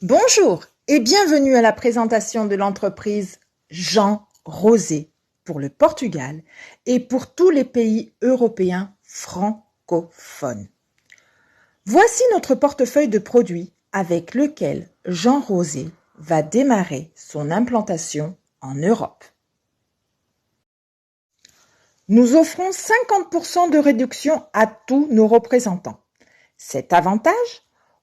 Bonjour et bienvenue à la présentation de l'entreprise Jean Rosé pour le Portugal et pour tous les pays européens francophones. Voici notre portefeuille de produits avec lequel Jean Rosé va démarrer son implantation en Europe. Nous offrons 50% de réduction à tous nos représentants. Cet avantage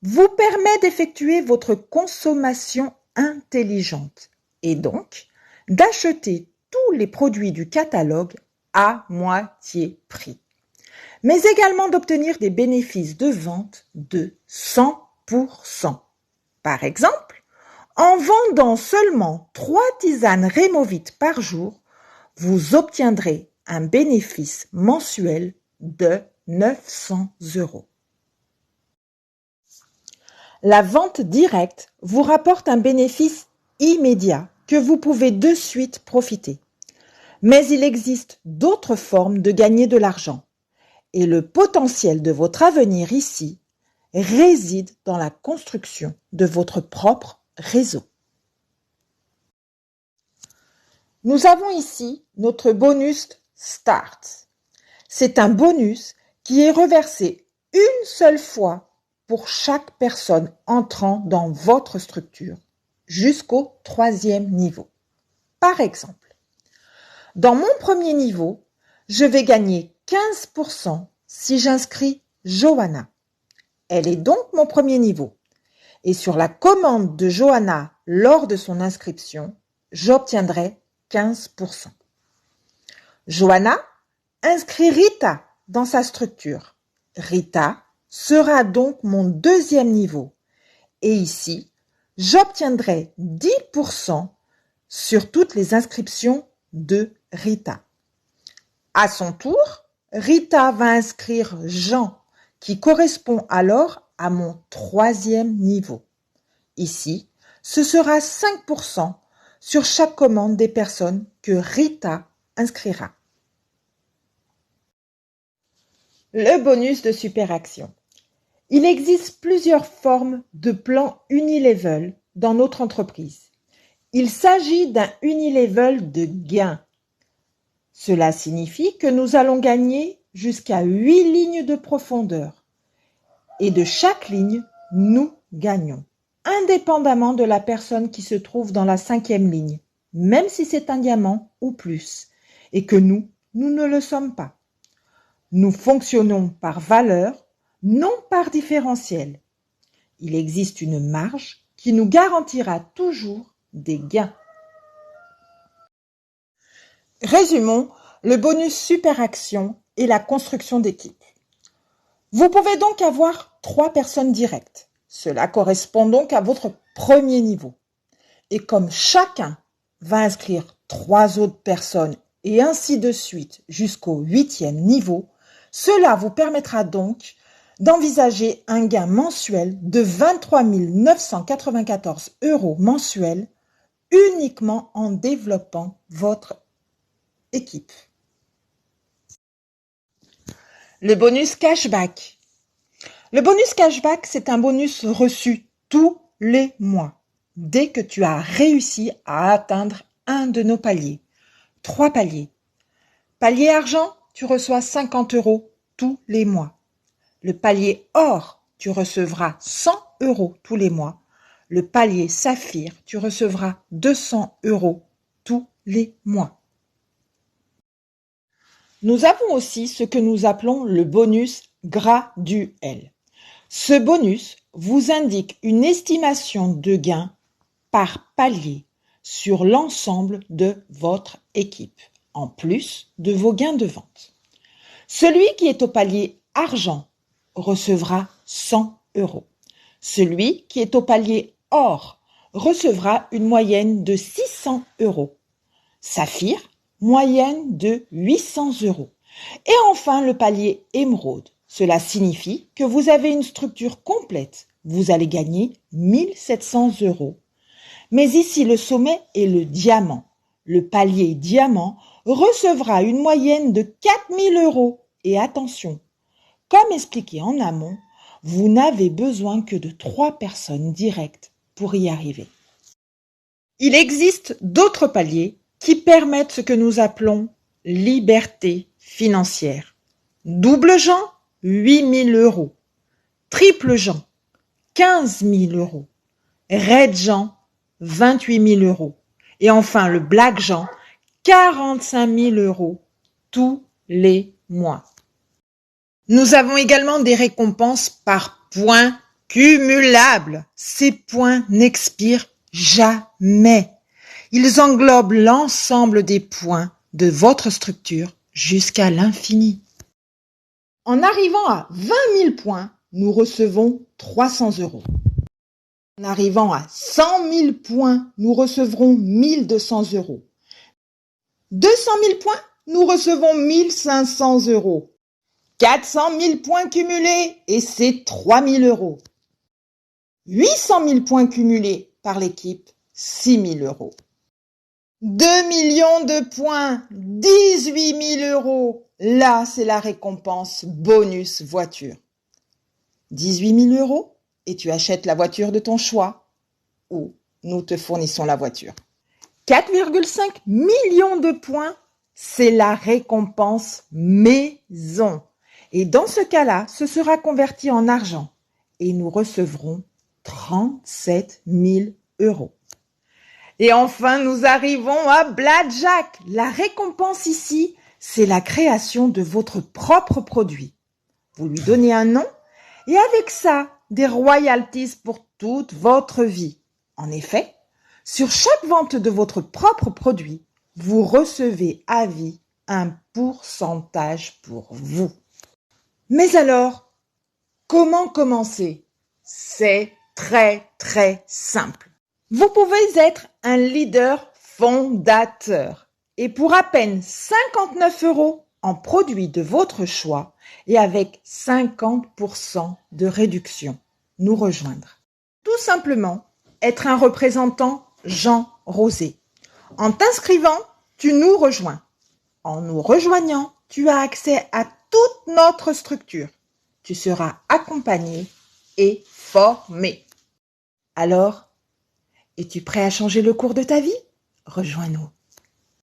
vous permet d'effectuer votre consommation intelligente et donc d'acheter tous les produits du catalogue à moitié prix, mais également d'obtenir des bénéfices de vente de 100%. Par exemple, en vendant seulement 3 tisanes Rémovit par jour, vous obtiendrez un bénéfice mensuel de 900 €. La vente directe vous rapporte un bénéfice immédiat que vous pouvez de suite profiter. Mais il existe d'autres formes de gagner de l'argent. Et le potentiel de votre avenir ici réside dans la construction de votre propre réseau. Nous avons ici notre bonus Start. C'est un bonus qui est reversé une seule fois pour chaque personne entrant dans votre structure jusqu'au 3e niveau. Par exemple, dans mon premier niveau, je vais gagner 15% si j'inscris Johanna. Elle est donc mon premier niveau. Et sur la commande de Johanna lors de son inscription, j'obtiendrai 15%. Johanna inscrit Rita dans sa structure. Rita sera donc mon 2e niveau. Et ici, j'obtiendrai 10% sur toutes les inscriptions de Rita. À son tour, Rita va inscrire Jean, qui correspond alors à mon 3e niveau. Ici, ce sera 5% sur chaque commande des personnes que Rita inscrira. Le bonus de superaction. Il existe plusieurs formes de plans Unilevel dans notre entreprise. Il s'agit d'un Unilevel de gain. Cela signifie que nous allons gagner jusqu'à 8 lignes de profondeur. Et de chaque ligne, nous gagnons, indépendamment de la personne qui se trouve dans la 5e ligne, même si c'est un diamant ou plus, et que nous ne le sommes pas. Nous fonctionnons par valeur, non par différentiel. Il existe une marge qui nous garantira toujours des gains. Résumons le bonus superaction et la construction d'équipe. Vous pouvez donc avoir 3 personnes directes. Cela correspond donc à votre premier niveau. Et comme chacun va inscrire 3 autres personnes et ainsi de suite jusqu'au 8e niveau, cela vous permettra donc d'envisager un gain mensuel de 23 994 € mensuels uniquement en développant votre équipe. Le bonus cashback. Le bonus cashback, c'est un bonus reçu tous les mois dès que tu as réussi à atteindre un de nos paliers. 3 paliers. Palier argent, tu reçois 50 € tous les mois. Le palier or, tu recevras 100 € tous les mois. Le palier saphir, tu recevras 200 € tous les mois. Nous avons aussi ce que nous appelons le bonus graduel. Ce bonus vous indique une estimation de gain par palier sur l'ensemble de votre équipe, en plus de vos gains de vente. Celui qui est au palier argent recevra 100 €. Celui qui est au palier or recevra une moyenne de 600 €. Saphir, moyenne de 800 €. Et enfin, le palier émeraude. Cela signifie que vous avez une structure complète. Vous allez gagner 1700 €. Mais ici, le sommet est le diamant. Le palier diamant recevra une moyenne de 4000 €. Et attention, comme expliqué en amont, vous n'avez besoin que de 3 personnes directes pour y arriver. Il existe d'autres paliers qui permettent ce que nous appelons liberté financière. Double Jean, 8 000 €. Triple Jean, 15 000 €. Red Jean, 28 000 €. Et enfin le Black Jean, 45 000 € tous les mois. Nous avons également des récompenses par points cumulables. Ces points n'expirent jamais. Ils englobent l'ensemble des points de votre structure jusqu'à l'infini. En arrivant à 20 000 points, nous recevons 300 €. En arrivant à 100 000 points, nous recevrons 1 200 €. 200 000 points, nous recevons 1 500 €. 400 000 points cumulés et c'est 3 000 €. 800 000 points cumulés par l'équipe, 6 000 €. 2 millions de points, 18 000 €. Là, c'est la récompense bonus voiture. 18 000 € et tu achètes la voiture de ton choix ou nous te fournissons la voiture. 4,5 millions de points, c'est la récompense maison. Et dans ce cas-là, ce sera converti en argent et nous recevrons 37 000 €. Et enfin, nous arrivons à Blackjack. La récompense ici, c'est la création de votre propre produit. Vous lui donnez un nom et avec ça, des royalties pour toute votre vie. En effet, sur chaque vente de votre propre produit, vous recevez à vie un pourcentage pour vous. Mais alors, comment commencer? C'est très simple. Vous pouvez être un leader fondateur et pour à peine 59 € en produits de votre choix et avec 50% de réduction, nous rejoindre. Tout simplement, être un représentant Jean Rosé. En t'inscrivant, tu nous rejoins. En nous rejoignant, tu as accès à toute notre structure. Tu seras accompagné et formé. Alors, es-tu prêt à changer le cours de ta vie? Rejoins-nous.